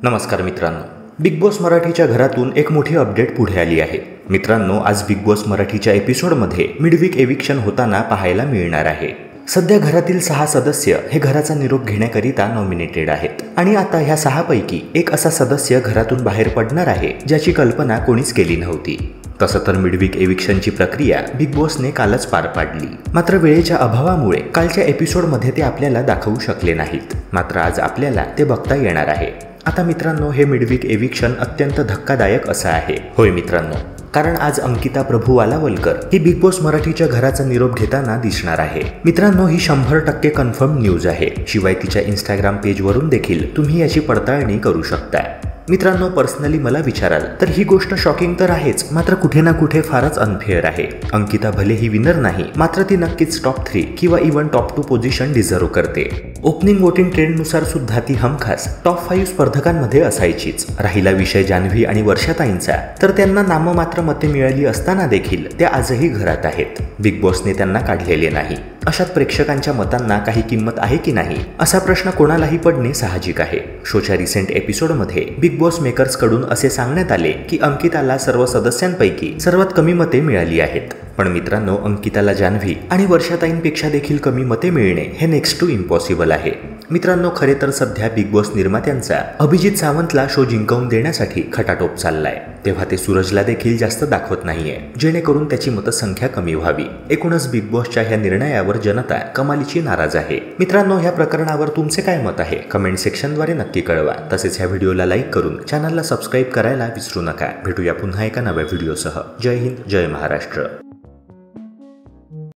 नमस्कार मित्रांनो, big boss मराठीच्या घरातून एक मोठी अपडेट पुढे आली आहे. मित्रांनो, आज बिग बॉस मराठीच्या एपिसोडमध्ये मिडवीक एविक्शन होताना पाहायला मिळणार आहे. सध्या घरातील 6 सदस्य हे घराचा निरोप घेण्याकरिता नॉमिनेटेड आहेत आणि आता ह्या 6 पैकी एक असा सदस्य घरातून बाहेर पडणार आहे ज्याची कल्पना कोणीच केली नव्हती. तसं तर मिडवीक एविक्शनची प्रक्रिया बिग बॉसने कालच पार पाडली. मात्र वेळेच्या अभावामुळे कालच्या एपिसोडमध्ये ते आपल्याला दाखवू शकले नाहीत. मात्र आज आपल्याला ते बघता येणार आहे. आता मित्रांनो, हे मिडवीक एविक्शन अत्यंत धक्कादायक असं आहे. होय मित्रांनो, कारण आज अंकिता प्रभू वालावलकर ही बिग बॉस मराठीच्या घराचा निरोप घेताना दिसणार आहे. मित्रांनो, ही 100% कन्फर्म न्यूज आहे. शिवाय तिच्या इंस्टाग्राम पेजवरून देखील तुम्ही याची पडताळणी करू शकता. मित्रांनो, पर्सनली मला विचाराल तर ही गोष्ट शॉकिंग तर आहेच, मात्र कुठे ना कुठे फारच अनफेअर आहे. अंकिता भले ही विनर नाही, मात्र ती नक्कीच टॉप 3 किंवा इव्हन टॉप 2 पोझिशन डिझर्व करते. ओपनिंग वोटिंग ट्रेंडनुसार सुद्धा ती हमखास टॉप 5 स्पर्धकांमध्ये असायचीच. राहिला विषय जान्हवी आणि वर्षाताईंचा, तर त्यांना नाममात्र मते मिळाली असताना देखील त्या आजही घरात आहेत. बिग बॉसने त्यांना काढलेले नाही. अशात प्रेक्षकांच्या मतांना काही किंमत आहे की नाही असा प्रश्न कोणालाही पडणे साहजिक आहे. शोच्या रिसेंट एपिसोडमध्ये बिग बॉस मेकर्स कडून असे सांगण्यात आले की अंकिताला सर्व सदस्यांपैकी सर्वात कमी मते मिळाली आहेत. पण मित्रांनो, अंकिताला जान्हवी आणि वर्षाताईंपेक्षा देखील कमी मते मिळणे हे नेक्स्ट टू इम्पॉसिबल आहे. मित्रांनो, खरे तर सध्या बिग बॉस निर्मात्यांचा अभिजित सावंतला शो जिंकवून देण्यासाठी खटाटोप चाललाय. तेव्हा ते सूरजला देखील जास्त दाखवत नाहीये, जेणेकरून त्याची मतसंख्या कमी व्हावी. एकूणच बिग बॉसच्या ह्या निर्णयावर जनता कमालीची नाराज आहे. मित्रांनो, ह्या प्रकरणावर तुमचे काय मत आहे कमेंट सेक्शनद्वारे नक्की कळवा. तसेच ह्या व्हिडिओला लाईक करून चॅनलला सबस्क्राईब करायला विसरू नका. भेटूया पुन्हा एका नव्या व्हिडिओसह. जय हिंद, जय महाराष्ट्र.